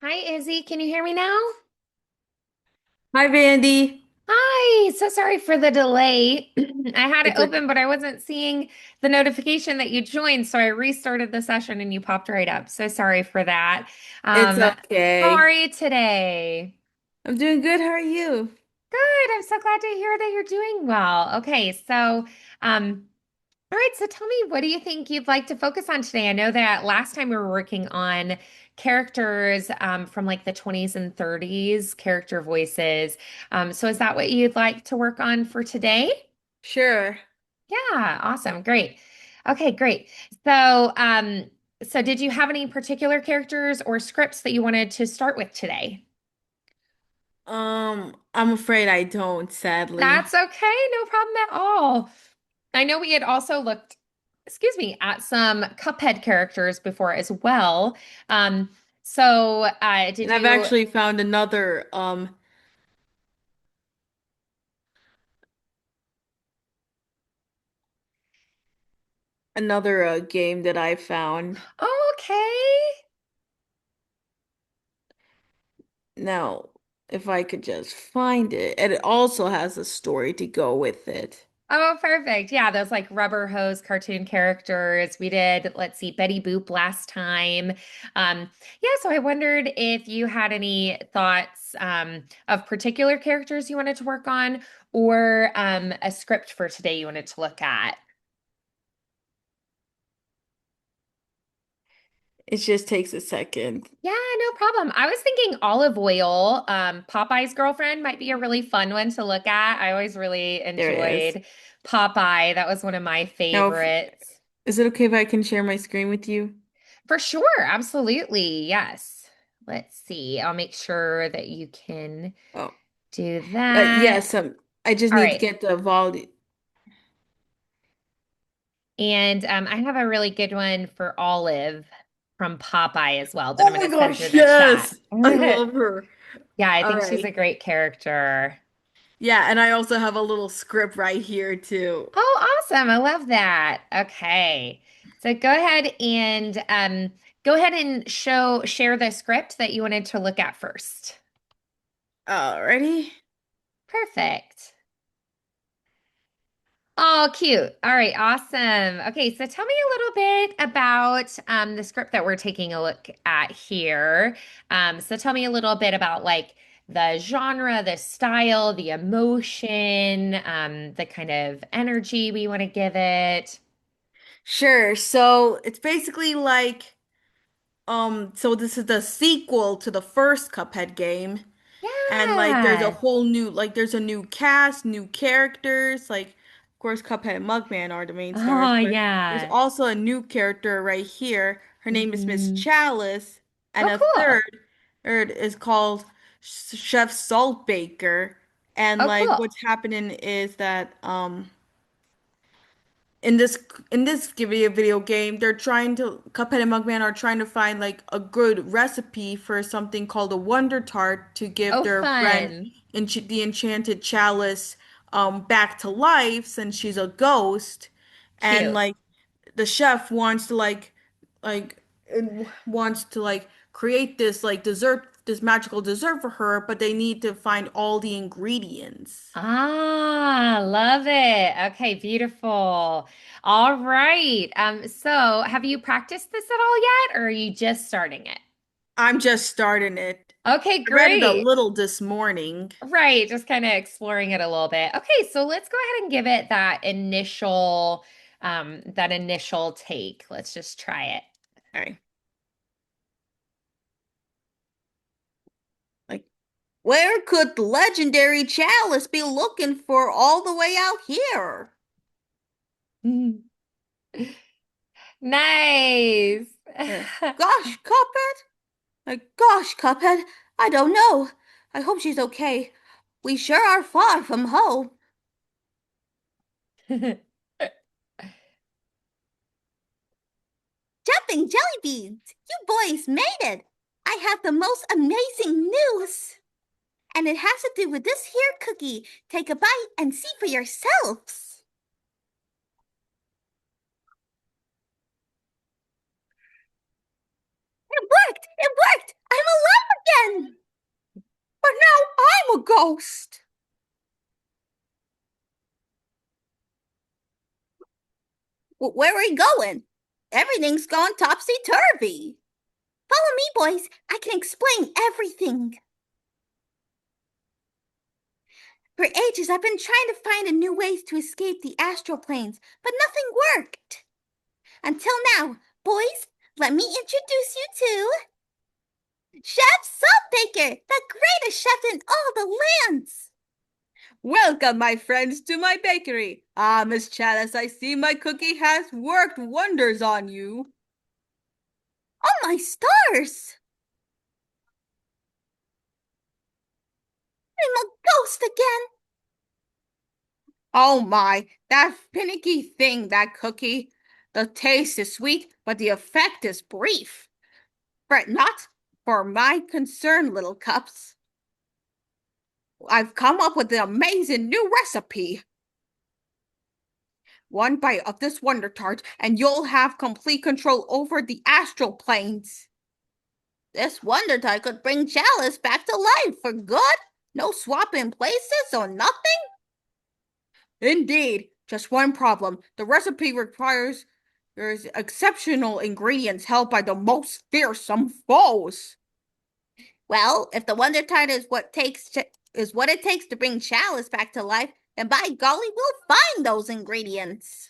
Hi, Izzy. Can you hear me now? Hi, Vandy. Hi. So sorry for the delay. I had it It's open, okay. but I wasn't seeing the notification that you joined, so I restarted the session and you popped right up. So sorry for that. It's How are okay. you today? I'm doing good. How are you? Good. I'm so glad to hear that you're doing well. Okay, so all right, so tell me, what do you think you'd like to focus on today? I know that last time we were working on characters from like the 20s and 30s, character voices. So is that what you'd like to work on for today? Sure. Yeah, awesome. Great. Okay, great. So did you have any particular characters or scripts that you wanted to start with today? I'm afraid I don't, sadly. That's okay, no problem at all. I know we had also looked, excuse me, at some Cuphead characters before as well. Did And I've you? actually found another game that I found. Oh, okay. Now, if I could just find it. And it also has a story to go with it. Oh, perfect. Yeah, those like rubber hose cartoon characters. We did, let's see, Betty Boop last time. Yeah, so I wondered if you had any thoughts of particular characters you wanted to work on or a script for today you wanted to look at. It just takes a second. Yeah, no problem. I was thinking olive oil. Popeye's girlfriend might be a really fun one to look at. I always really There it is. enjoyed Popeye. That was one of my Now, favorites. is it okay if I can share my screen with you? For sure, absolutely. Yes. Let's see. I'll make sure that you can Oh, do that. yes. I just All need to right. get the volume. And I have a really good one for Olive from Popeye as well that I'm Oh going my to send gosh, through the chat. yes. I love her. Yeah, I All think she's right. a great character. Yeah, and I also have a little script right here too. Oh, awesome. I love that. Okay. So go ahead and share the script that you wanted to look at first. Alrighty. Perfect. Oh, cute. All right, awesome. Okay, so tell me a little bit about the script that we're taking a look at here. So tell me a little bit about like the genre, the style, the emotion, the kind of energy we want to give it. Sure. So it's basically like so this is the sequel to the first Cuphead game. And like there's a Yeah. whole new there's a new cast, new characters. Like of course Cuphead and Mugman are the main stars, Oh, but there's yeah. also a new character right here. Her name is Miss Hmm. Chalice, and Oh, a cool. third is called Chef Saltbaker. And Oh, like cool. what's happening is that in this video game, they're trying to Cuphead and Mugman are trying to find like a good recipe for something called a Wonder Tart to give Oh, their friend fun. the enchanted chalice back to life since she's a ghost, and Cute. like the chef wants to wants to create this this magical dessert for her, but they need to find all the ingredients. Ah, love it. Okay, beautiful. All right. So have you practiced this at all yet, or are you just starting it? I'm just starting it. Okay, I read it a great. little this morning. Right, just kind of exploring it a little bit. Okay, so let's go ahead and give it that initial take. Let's just try it. All right. Like, where could the legendary chalice be looking for all the way out here? Nice. Uh, gosh, Cuphead? Gosh, Cuphead, I don't know. I hope she's okay. We sure are far from home. Jumping jelly beans! You boys made it! I have the most amazing news! And it has to do with this here cookie. Take a bite and see for yourselves. It worked! It worked! I'm alive a ghost. Where are we going? Everything's gone topsy-turvy. Follow me, boys. I can explain everything. For ages, I've been trying to find a new ways to escape the astral planes, but nothing worked. Until now, boys, let me introduce you to Chef Saltbaker, the greatest chef in all the lands. Welcome, my friends, to my bakery. Ah, Miss Chalice, I see my cookie has worked wonders on you. Oh my stars! I'm a ghost again. Oh my, that finicky thing, that cookie. The taste is sweet, but the effect is brief. Fret not, for my concern, little cups. I've come up with an amazing new recipe. One bite of this Wonder Tart, and you'll have complete control over the astral planes. This wonder tart could bring Chalice back to life for good. No swapping places or nothing. Indeed, just one problem. The recipe requires there's exceptional ingredients held by the most fearsome foes. Well, if the wonder tart is what it takes to bring Chalice back to life, then by golly, we'll find those ingredients.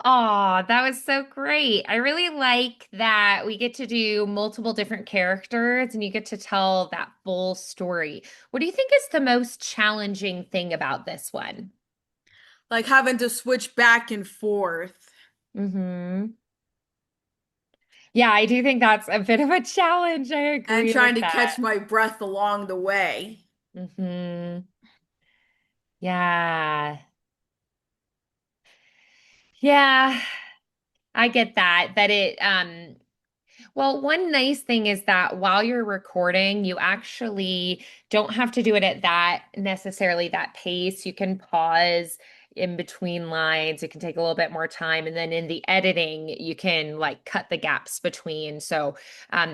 Oh, that was so great. I really like that we get to do multiple different characters and you get to tell that full story. What do you think is the most challenging thing about this one? Like having to switch back and forth. Yeah, I do think that's a bit of a challenge. I And agree with trying to that. catch my breath along the way. hmm Yeah. Yeah, I get that. Well, one nice thing is that while you're recording, you actually don't have to do it at that necessarily that pace. You can pause in between lines. It can take a little bit more time. And then in the editing, you can like cut the gaps between. So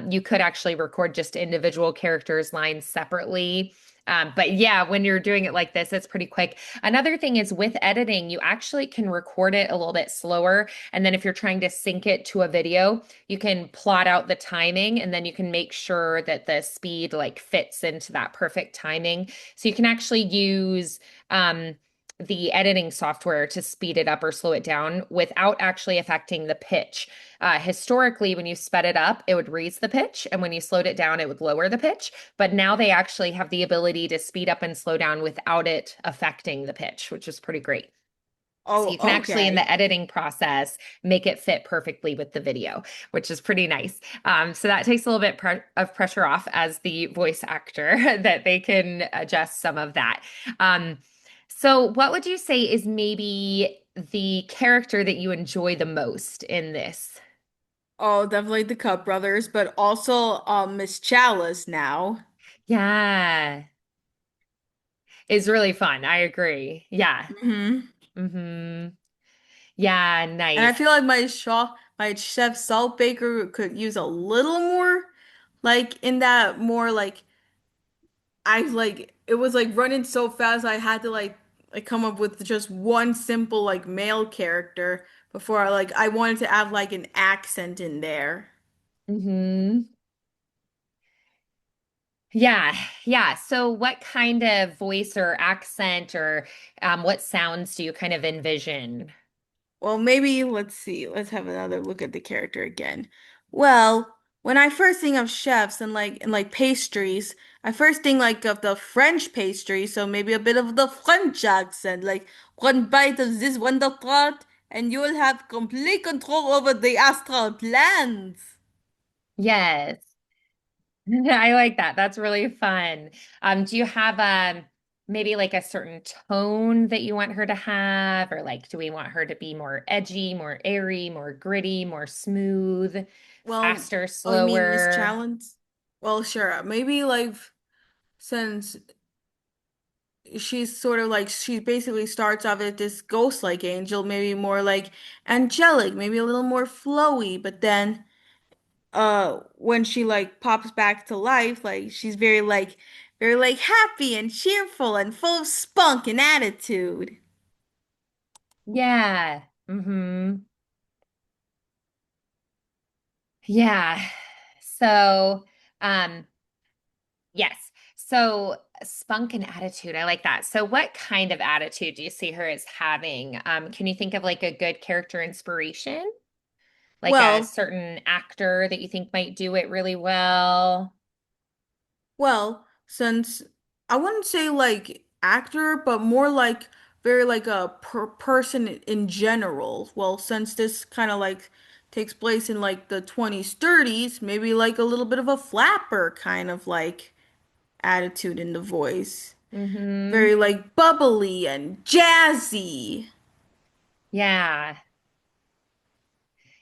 you could actually record just individual characters' lines separately. But yeah, when you're doing it like this, it's pretty quick. Another thing is with editing, you actually can record it a little bit slower. And then if you're trying to sync it to a video, you can plot out the timing and then you can make sure that the speed like fits into that perfect timing. So you can actually use the editing software to speed it up or slow it down without actually affecting the pitch. Historically, when you sped it up, it would raise the pitch, and when you slowed it down, it would lower the pitch. But now they actually have the ability to speed up and slow down without it affecting the pitch, which is pretty great. So Oh, you can actually, in okay. the editing process, make it fit perfectly with the video, which is pretty nice. So that takes a little bit of pressure off as the voice actor that they can adjust some of that. So what would you say is maybe the character that you enjoy the most in this? Oh, definitely the Cup Brothers, but also Miss Chalice now. Yeah, it's really fun. I agree. Yeah. hmm hmm Yeah, And I nice. feel like my chef Salt Baker could use a little more, like in that more I like it was like running so fast I had to like come up with just one simple like male character before I wanted to add like an accent in there. hmm Yeah, yeah. So, what kind of voice or accent or what sounds do you kind of envision? Well, maybe let's see. Let's have another look at the character again. Well, when I first think of chefs and like pastries, I first think like of the French pastry, so maybe a bit of the French accent, like one bite of this wonder tart, and you'll have complete control over the astral plans. Yes, I like that. That's really fun. Do you have maybe like a certain tone that you want her to have, or like do we want her to be more edgy, more airy, more gritty, more smooth, Well, faster, oh, you mean Miss slower? Challenge? Well, sure. Maybe like since she's sort of like she basically starts off as this ghost-like angel, maybe more like angelic, maybe a little more flowy, but then when she like pops back to life, like she's very like happy and cheerful and full of spunk and attitude. Yeah. Mm-hmm. Yeah. So, um, yes. So spunk and attitude. I like that. So what kind of attitude do you see her as having? Can you think of like a good character inspiration? Like a Well, certain actor that you think might do it really well? since I wouldn't say like actor, but more like very like a person in general. Well, since this kind of like takes place in like the 20s, 30s, maybe like a little bit of a flapper kind of like attitude in the voice. Mm-hmm. Very like bubbly and jazzy. Yeah.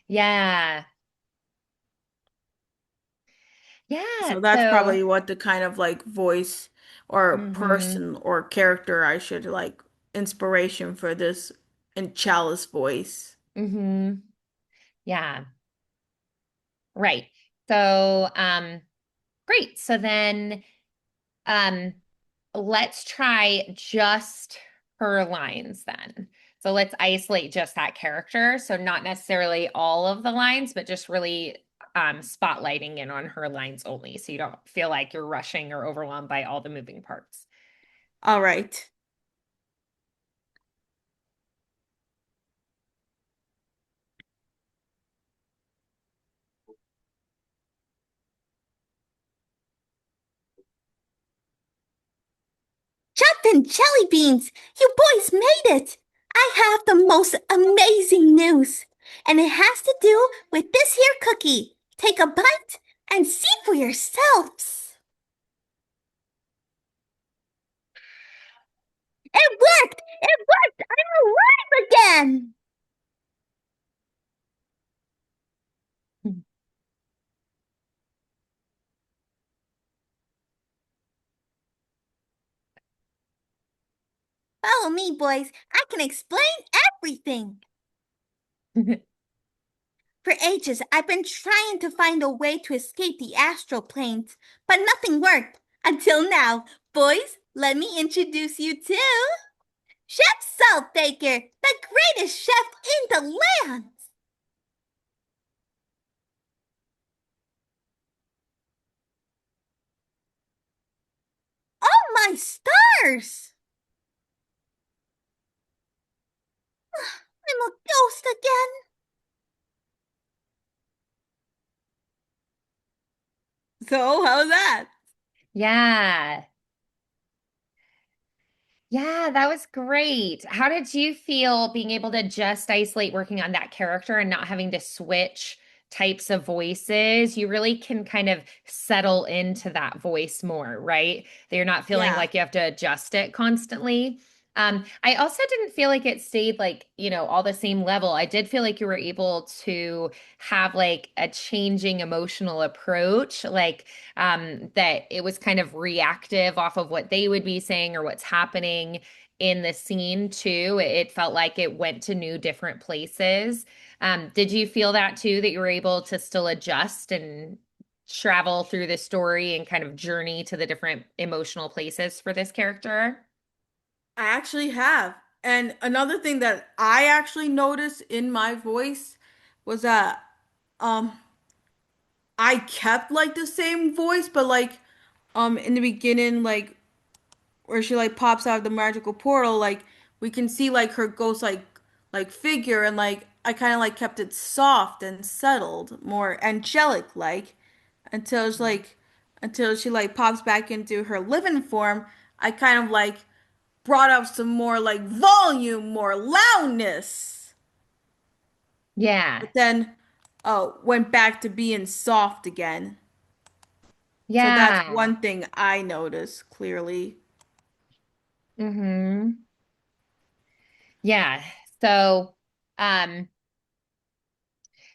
Yeah. Yeah. So that's So, probably what the kind of like voice or mm-hmm. person or character I should like inspiration for this in Chalice voice. Mm-hmm. Yeah. Right. So, great. So then, um, let's try just her lines then. So let's isolate just that character. So not necessarily all of the lines, but just really spotlighting in on her lines only. So you don't feel like you're rushing or overwhelmed by all the moving parts. All right. Captain Jelly Beans, you boys made it! I have the most amazing news, and it has to do with this here cookie. Take a bite and see for yourselves. It worked! It worked! I'm alive again! Follow me, boys. I can explain everything. For ages, I've been trying to find a way to escape the astral planes, but nothing worked. Until now. Boys, let me introduce you to Chef Saltbaker, the greatest chef in the land. Oh my stars! I'm a ghost again. So, how's that? Yeah. Yeah, that was great. How did you feel being able to just isolate working on that character and not having to switch types of voices? You really can kind of settle into that voice more, right? That you're not feeling Yeah. like you have to adjust it constantly. I also didn't feel like it stayed like, all the same level. I did feel like you were able to have like a changing emotional approach, like that it was kind of reactive off of what they would be saying or what's happening in the scene too. It felt like it went to new different places. Did you feel that too, that you were able to still adjust and travel through the story and kind of journey to the different emotional places for this character? I actually have. And another thing that I actually noticed in my voice was that um I kept like the same voice, but like in the beginning, like where she like pops out of the magical portal, like we can see like her ghost like figure, and like I kind of like kept it soft and settled, more angelic like until it's like until she like pops back into her living form. I kind of like brought up some more like volume, more loudness, Yeah. but then went back to being soft again. So that's Yeah. one thing I noticed clearly. Mm-hmm. Yeah. So, um,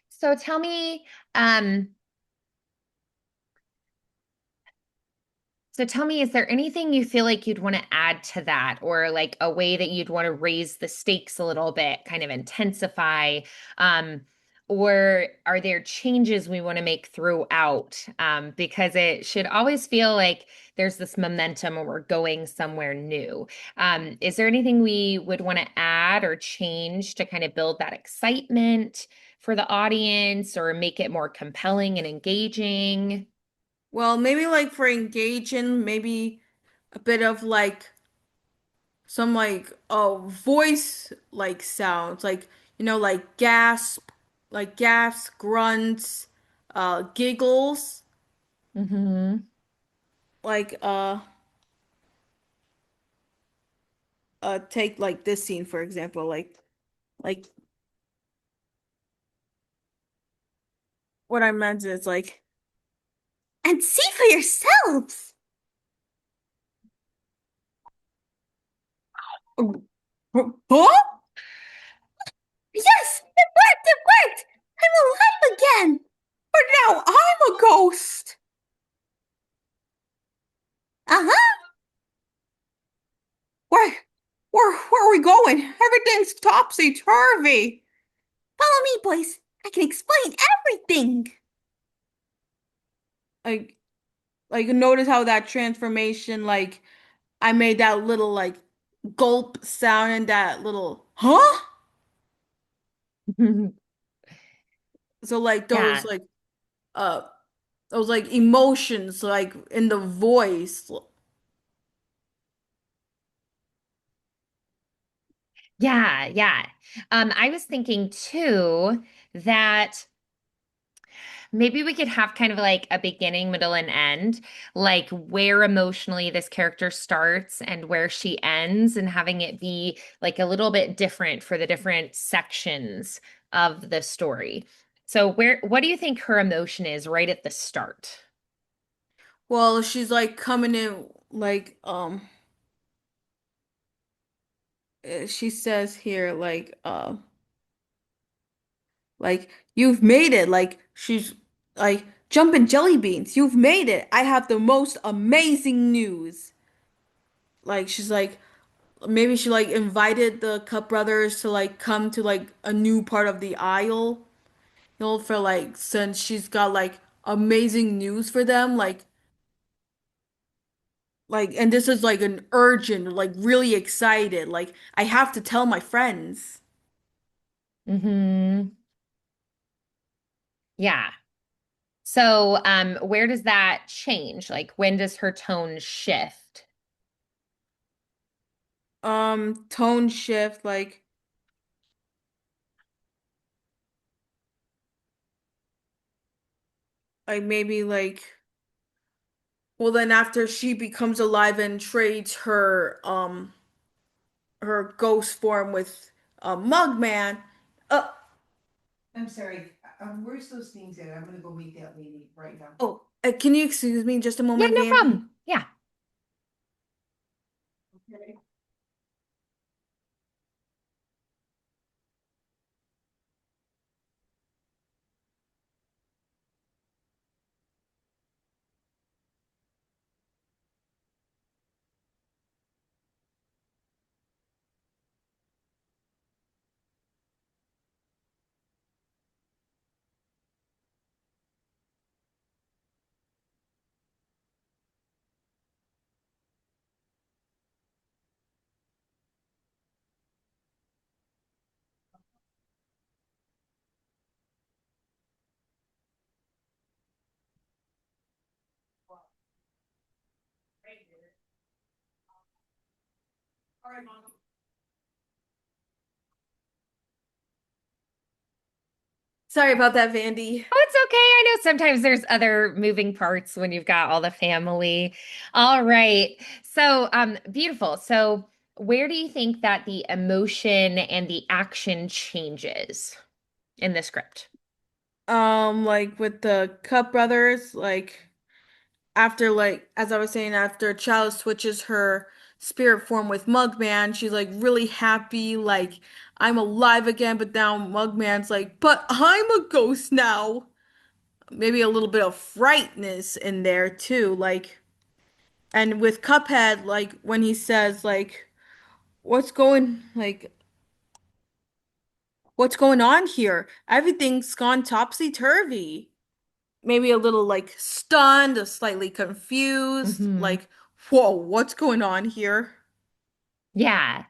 so tell me, um, So tell me, is there anything you feel like you'd want to add to that, or like a way that you'd want to raise the stakes a little bit, kind of intensify? Um, or are there changes we want to make throughout? Because it should always feel like there's this momentum and we're going somewhere new. Is there anything we would want to add or change to kind of build that excitement for the audience or make it more compelling and engaging? Well, maybe like for engaging, maybe a bit of like some like voice like sounds, like like gasp, grunts, giggles, Hmm. like take like this scene for example, like what I meant is like And see for yourselves. huh? Yes, it worked, it worked. I'm alive again. But now I'm a ghost. Uh-huh. Where where are we going? Everything's topsy-turvy. Follow me, boys. I can explain everything. Like notice how that transformation, like I made that little like gulp sound and that little huh? So like Yeah. uh those like emotions like in the voice. Yeah, yeah. I was thinking too that maybe we could have kind of like a beginning, middle, and end, like where emotionally this character starts and where she ends, and having it be like a little bit different for the different sections of the story. So what do you think her emotion is right at the start? Well, she's like coming in like she says here like you've made it. Like she's like jumping jelly beans. You've made it. I have the most amazing news. Like she's like maybe she like invited the Cup brothers to like come to like a new part of the aisle. You know, for like since she's got like amazing news for them, and this is like an urgent, like really excited. Like I have to tell my friends. Hmm. Yeah. So, where does that change? Like, when does her tone shift? Tone shift, maybe like well then after she becomes alive and trades her ghost form with Mugman. Uh I'm sorry. Where's those things at? I'm gonna go meet that lady right now. oh, can you excuse me just a Yeah, moment, no Vandy? problem. Yeah. Okay. All right, Mom. Sorry about that, Vandy. Oh, it's okay. I know sometimes there's other moving parts when you've got all the family. All right. So, beautiful. So, where do you think that the emotion and the action changes in the script? Like with the Cup brothers, like after like as I was saying, after Chalice switches her spirit form with Mugman, she's like really happy, like I'm alive again, but now Mugman's like, but I'm a ghost now. Maybe a little bit of frightness in there too, like and with Cuphead, like when he says like what's going like What's going on here? Everything's gone topsy-turvy. Maybe a little like stunned, slightly confused, Hmm. like, whoa, what's going on here? Yeah.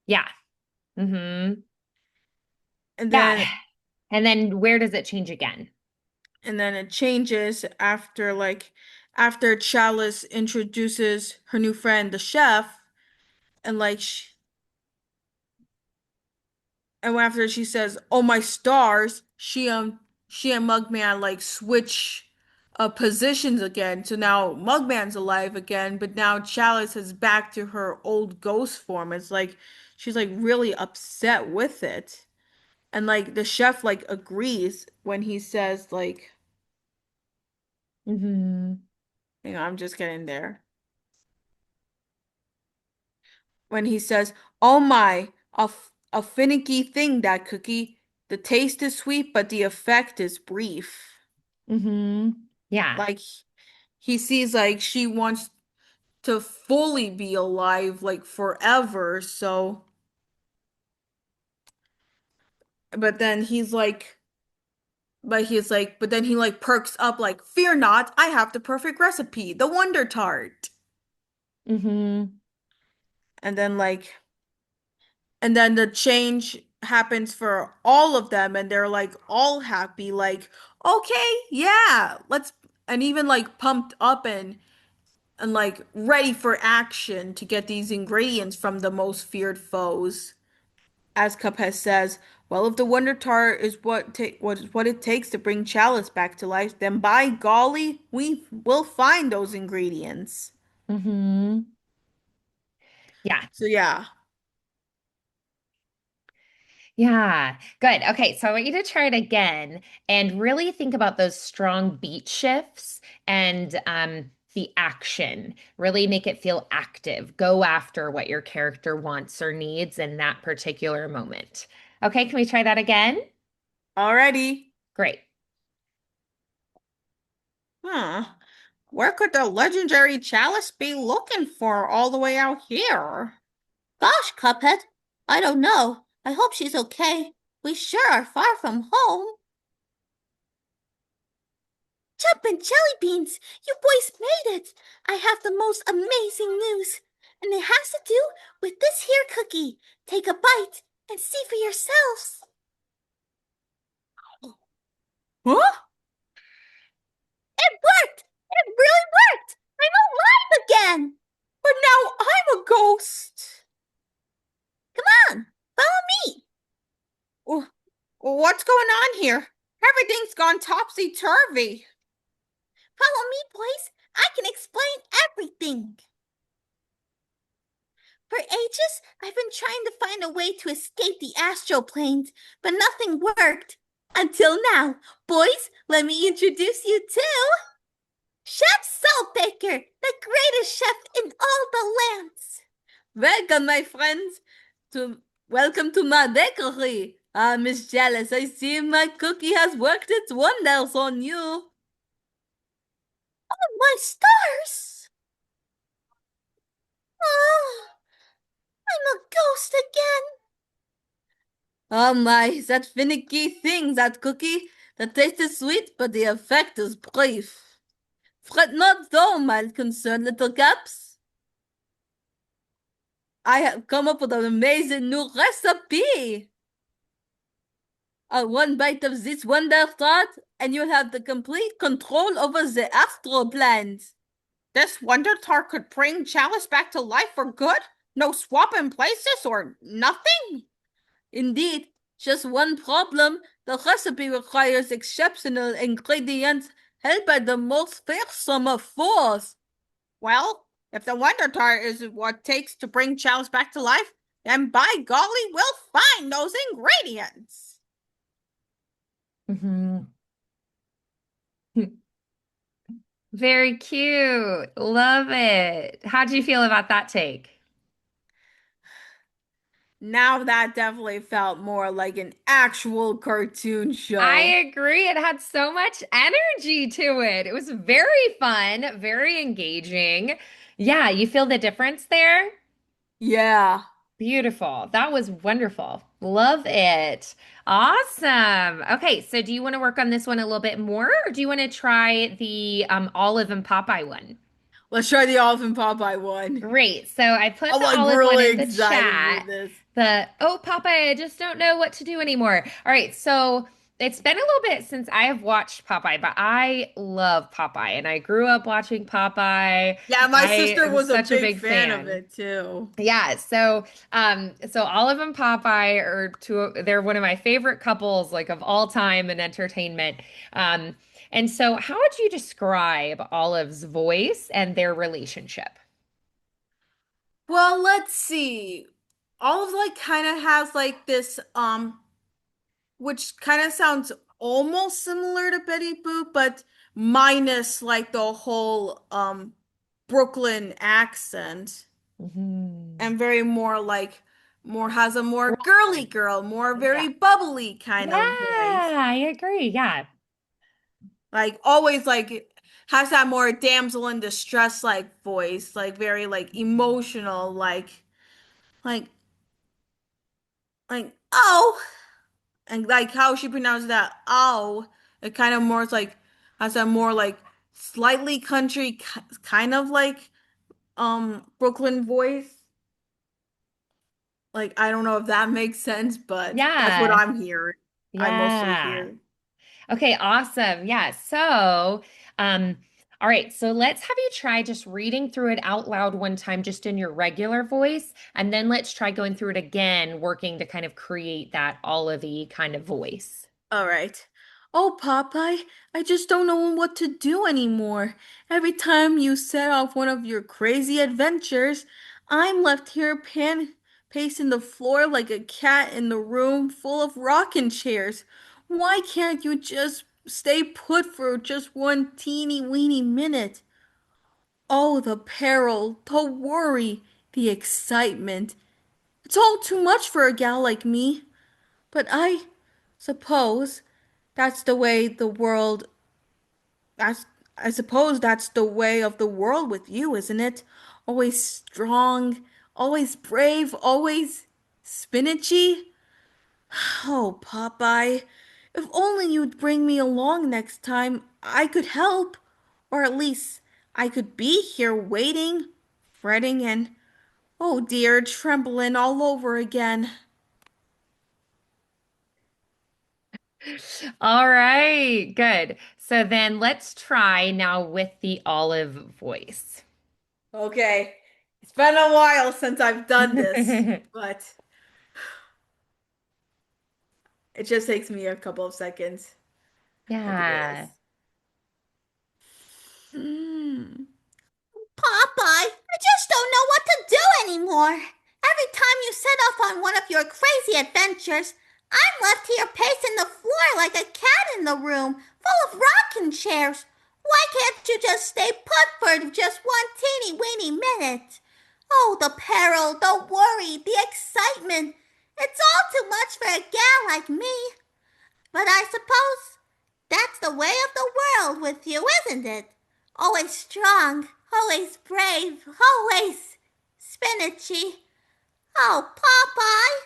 Yeah. Hmm. And Yeah. then And then where does it change again? and then it changes after Chalice introduces her new friend, the chef, and and after she says, "Oh my stars," she and Mugman like switch positions again. So now Mugman's alive again, but now Chalice is back to her old ghost form. It's like she's like really upset with it. And like the chef like agrees when he says like, Hmm. hang on, I'm just getting there. When he says, "Oh my, a finicky thing that cookie. The taste is sweet, but the effect is brief." Hmm. Yeah. Like he sees like she wants to fully be alive like forever, so but then but then he like perks up like, "Fear not, I have the perfect recipe, the Wonder Tart." Hmm. And then and then the change happens for all of them and they're like all happy like, "Okay, yeah, let's," and even like pumped up and like ready for action to get these ingredients from the most feared foes. As Cuphead says, "Well, if the Wonder Tart is what it takes to bring Chalice back to life, then by golly, we will find those ingredients." Hmm. Yeah. So yeah. Yeah, good. Okay, so I want you to try it again and really think about those strong beat shifts and the action. Really make it feel active. Go after what your character wants or needs in that particular moment. Okay, can we try that again? Alrighty. Great. Huh. Where could the legendary Chalice be looking for all the way out here? Gosh, Cuphead, I don't know. I hope she's okay. We sure are far from home. Jumpin' jelly beans! You boys made it! I have the most amazing news, and it has to do with this here cookie. Take a bite and see for yourselves. Huh? It worked! It really worked! I'm alive again! But now I'm a ghost. Come on, follow me. Wh- What's going on here? Everything's gone topsy-turvy. Follow me, boys. I can explain everything. For ages, I've been trying to find a way to escape the astral planes, but nothing worked. Until now. Boys, let me introduce you to Chef Saltbaker, the greatest chef in all the lands. Welcome, my friends. To Welcome to my bakery. Ah, Miss Chalice, I see my cookie has worked its wonders on you. Oh, my stars! Oh, I'm a ghost again. Oh my, that finicky thing, that cookie. The taste is sweet, but the effect is brief. Fret not though, my concerned little caps. I have come up with an amazing new recipe. One bite of this wonder tart, and you'll have the complete control over the astral planes. This Wonder Tart could bring Chalice back to life for good? No swapping places or nothing? Indeed, just one problem. The recipe requires exceptional ingredients held by the most fearsome of foes. Well, if the Wonder Tart is what it takes to bring Chalice back to life, then by golly, we'll find those ingredients. Hmm. Very cute. Love it. How do you feel about that take? Now that definitely felt more like an actual cartoon I show. agree. It had so much energy to it. It was very fun, very engaging. Yeah, you feel the difference there? Yeah. Beautiful. That was wonderful. Love it. Awesome. Okay, so do you want to work on this one a little bit more, or do you want to try the Olive and Popeye one? Let's try the Olive and Popeye one. Great. So I put I'm the like olive one really in the excited for chat. this. The oh Popeye, I just don't know what to do anymore. All right, so it's been a little bit since I have watched Popeye, but I love Popeye and I grew up watching Popeye. Yeah, my I sister am was a such a big big fan of fan. it too. Yeah, so Olive and Popeye are they're one of my favorite couples like of all time in entertainment. Um and so how would you describe Olive's voice and their relationship? Well, let's see. Olive like kind of has like this which kind of sounds almost similar to Betty Boop, but minus like the whole Brooklyn accent Mhm. and very more like more has a more girly Brooklyn. girl, more Yeah. very bubbly kind Yeah, of voice. I agree. Yeah. Like always like has that more damsel in distress like voice, like very like emotional, like oh, and like how she pronounced that oh, it kind of more is like has that more like slightly country kind of like Brooklyn voice. Like I don't know if that makes sense, but that's what Yeah. I'm hearing. I mostly Yeah. hear. Okay, awesome. Yeah. Um, all right, so let's have you try just reading through it out loud one time, just in your regular voice, and then let's try going through it again, working to kind of create that olivey kind of voice. All right. Oh, Popeye, I just don't know what to do anymore. Every time you set off one of your crazy adventures, I'm left here pacing the floor like a cat in the room full of rocking chairs. Why can't you just stay put for just one teeny weeny minute? Oh, the peril, the worry, the excitement. It's all too much for a gal like me. But I suppose that's the way the world, that's, I suppose that's the way of the world with you, isn't it? Always strong, always brave, always spinachy. Oh, Popeye, if only you'd bring me along next time, I could help. Or at least I could be here waiting, fretting, and, oh dear, trembling all over again. All right, good. So then let's try now with the olive voice. Okay, it's been a while since I've done this, but it just takes me a couple of seconds. I have to do Yeah. this. Hmm. Popeye, I just don't know what to do anymore. Every time you set off on one of your crazy adventures, I'm left here pacing the floor like a cat in the room, full of rocking chairs. Why can't you just stay put for just one teeny weeny minute? Oh, the peril, the worry, the excitement. It's all too much for a gal like me. But I suppose that's the way of the world with you, isn't it? Always strong, always brave, always spinachy. Oh, Popeye,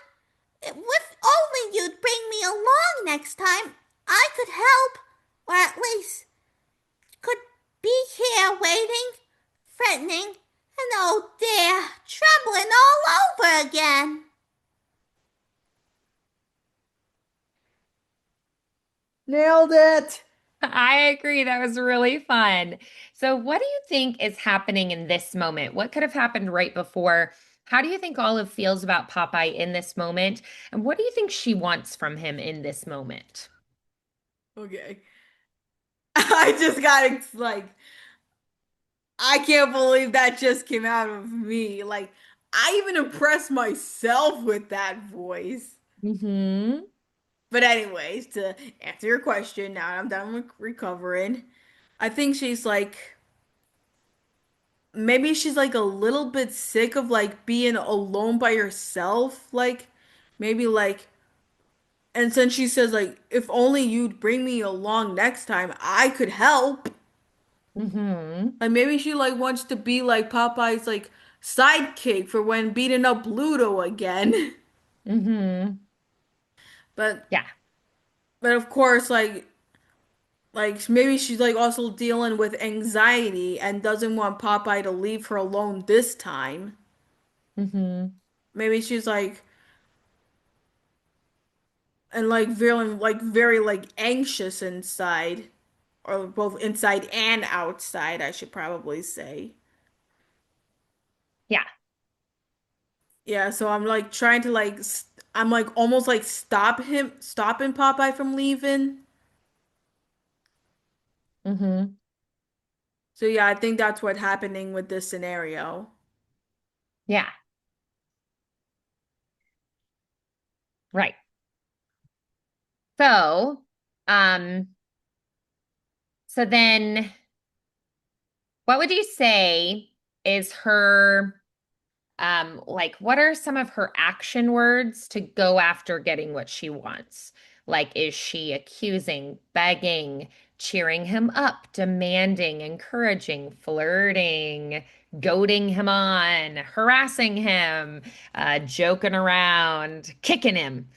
if only you'd bring me along next time, I could help, or at least could be here waiting, threatening, and oh dear, trembling all over again. Nailed it. I agree. That was really fun. So, what do you think is happening in this moment? What could have happened right before? How do you think Olive feels about Popeye in this moment? And what do you think she wants from him in this moment? Okay. I just got like I can't believe that just came out of me. Like I even impressed myself with that voice. Hmm. But anyways, to answer your question, now I'm done with recovering. I think she's like maybe she's like a little bit sick of like being alone by herself. Like maybe like and since she says like if only you'd bring me along next time, I could help. Hmm. Like maybe she like wants to be like Popeye's like sidekick for when beating up Ludo again. Mm-hmm. But Yeah. but of course, like maybe she's like also dealing with anxiety and doesn't want Popeye to leave her alone this time. Mm-hmm. Maybe she's like and very like anxious inside, or both inside and outside, I should probably say. Yeah. Yeah, so I'm like trying to I'm like almost like stopping Popeye from leaving. Mm-hmm. So yeah, I think that's what's happening with this scenario. Yeah. Right. So, um, so then what would you say is her like what are some of her action words to go after getting what she wants? Like, is she accusing, begging, cheering him up, demanding, encouraging, flirting, goading him on, harassing him, joking around, kicking him,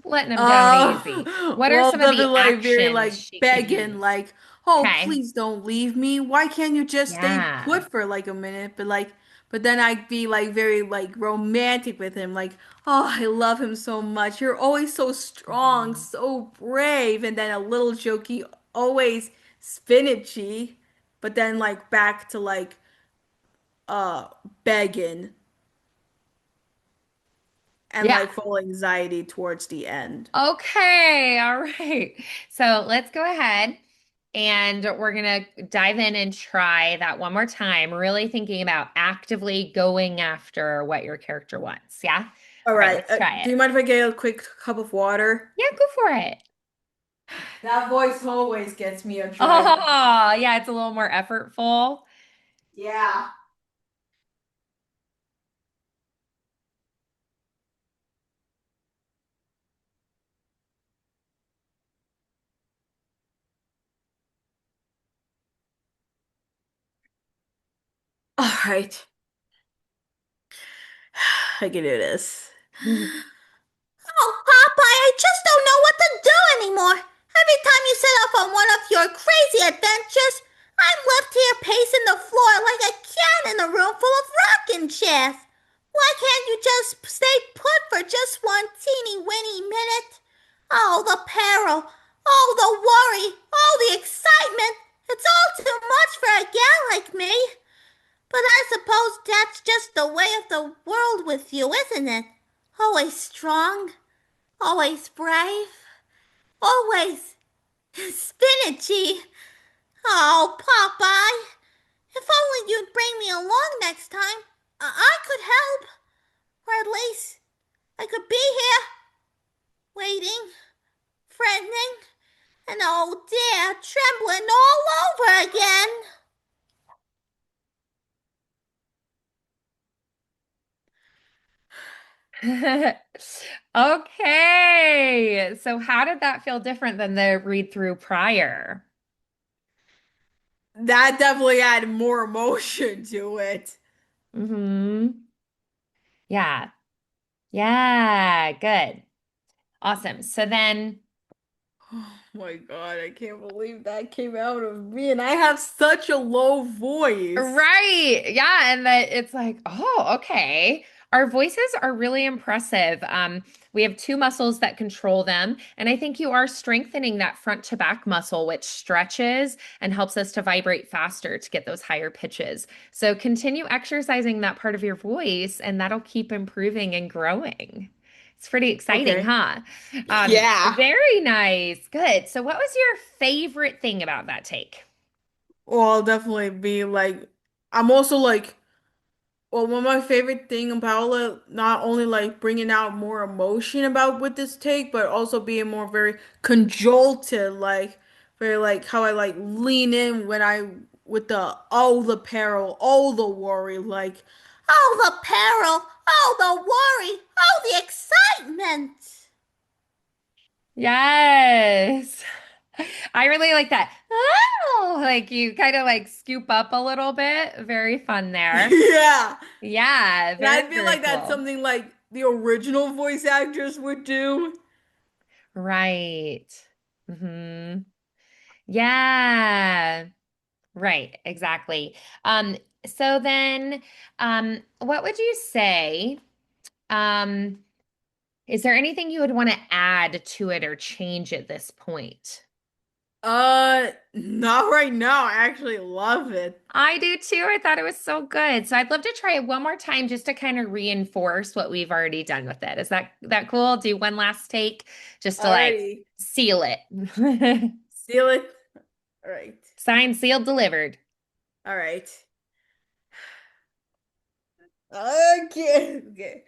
letting him down easy? What are Well, some of they'll be the like very actions like she could begging, use? like, "Oh, Okay. please don't leave me. Why can't you just stay Yeah. put for like a minute?" But then I'd be like very like romantic with him, like, "Oh, I love him so much. You're always so strong, Mhm. so brave." And then a little jokey, always spinachy, but then like back to like uh begging and Yeah. like full anxiety towards the end. Okay, all right. So let's go ahead and we're gonna dive in and try that one more time, really thinking about actively going after what your character wants. Yeah? All All right, right. let's try Do it. you mind if I get a quick cup of water? Yeah, go for it. That voice always gets me a dry mouth. Oh, yeah, it's a little more effortful. Yeah. All right. I can do this. Oh, Popeye, I just don't know what to do anymore. Every time you set off on one of your crazy adventures, I'm left here pacing the floor like a cat in a room full of rocking chairs. Why can't you just stay put for just one teeny weeny minute? Oh, the peril. Oh, the worry. Oh, the excitement. It's all too much for a gal like me. But I suppose that's just the way of the world with you, isn't it? Always strong, always brave, always spinachy. Oh, Popeye, if only you'd bring me along next time, I could help. Or at least I could be here, waiting, threatening, and oh dear, trembling all over again. Okay. So how did that feel different than the read through prior? That definitely added more emotion to it. Mm-hmm. Yeah. Yeah, good. Awesome. So then, Oh my God, I can't believe that came out of me. And I have such a low voice. right. Yeah. And that it's like, oh, okay. Our voices are really impressive. We have two muscles that control them. And I think you are strengthening that front to back muscle, which stretches and helps us to vibrate faster to get those higher pitches. So continue exercising that part of your voice, and that'll keep improving and growing. It's pretty exciting, Okay. huh? Yeah. Very nice. Good. So, what was your favorite thing about that take? Well, I'll definitely be like, I'm also like, well, one of my favorite thing about it, not only like bringing out more emotion about with this take, but also being more very conjolted, like very like how I like lean in when I with the oh the peril, oh the worry, like Oh, the peril. Oh, the worry. Oh, the excitement. Yes. I really like that. Oh, like you kind of like scoop up a little bit. Very fun there. Yeah. Yeah, And very, I feel very like that's cool. something like the original voice actors would do. Right. Hmm. Yeah. Right, exactly. Um, so then, what would you say? Um, is there anything you would want to add to it or change at this point? Not right now. I actually love it. I do too. I thought it was so good. So I'd love to try it one more time just to kind of reinforce what we've already done with it. Is that cool? Do one last take just to like Alrighty. seal it. Seal it. All right. Signed, sealed, delivered. All right. Okay. Okay.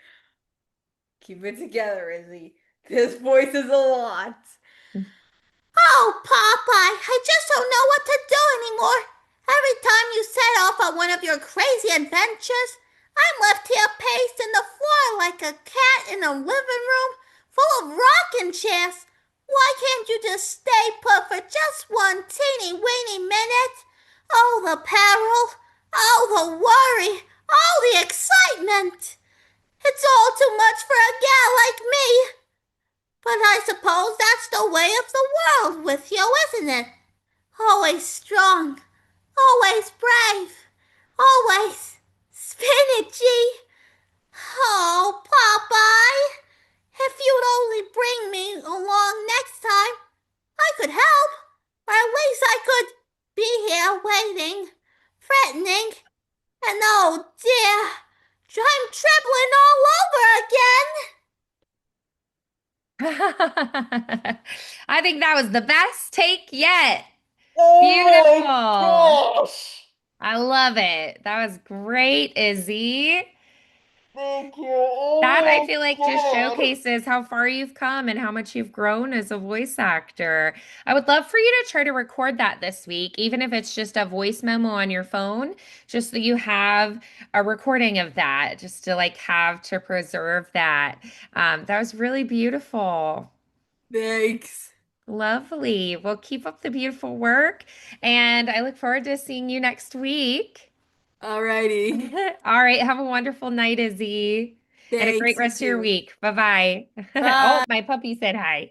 Keep it together, Izzy. This voice is a lot. Oh, Popeye, I just don't know what to do anymore. Every time you set off on one of your crazy adventures, I'm left here pacing the floor like a cat in a living room full of rocking chairs. Why can't you just stay put for just one teeny weeny minute? Oh, the peril, oh, the worry, oh, the excitement. It's all too much for a gal like me. But I suppose that's the way of the world with you, isn't it? Always strong, always brave, always spinachy. Oh, Popeye, if you'd only bring me along next time, I could help. Or at least I could be here waiting, threatening, and oh dear, I'm trembling all over again. I think that was the best take yet. Oh my Beautiful. gosh! I love it. That was great, Izzy. Thank you. That I Oh feel like just my god. showcases how far you've come and how much you've grown as a voice actor. I would love for you to try to record that this week, even if it's just a voice memo on your phone, just so you have a recording of that, just to like have to preserve that. That was really beautiful. Thanks. Lovely. Well, keep up the beautiful work, and I look forward to seeing you next week. Alrighty. All right. Have a wonderful night, Izzy, and a great Thanks, you rest of your too. week. Bye bye. Oh, Bye. my puppy said hi.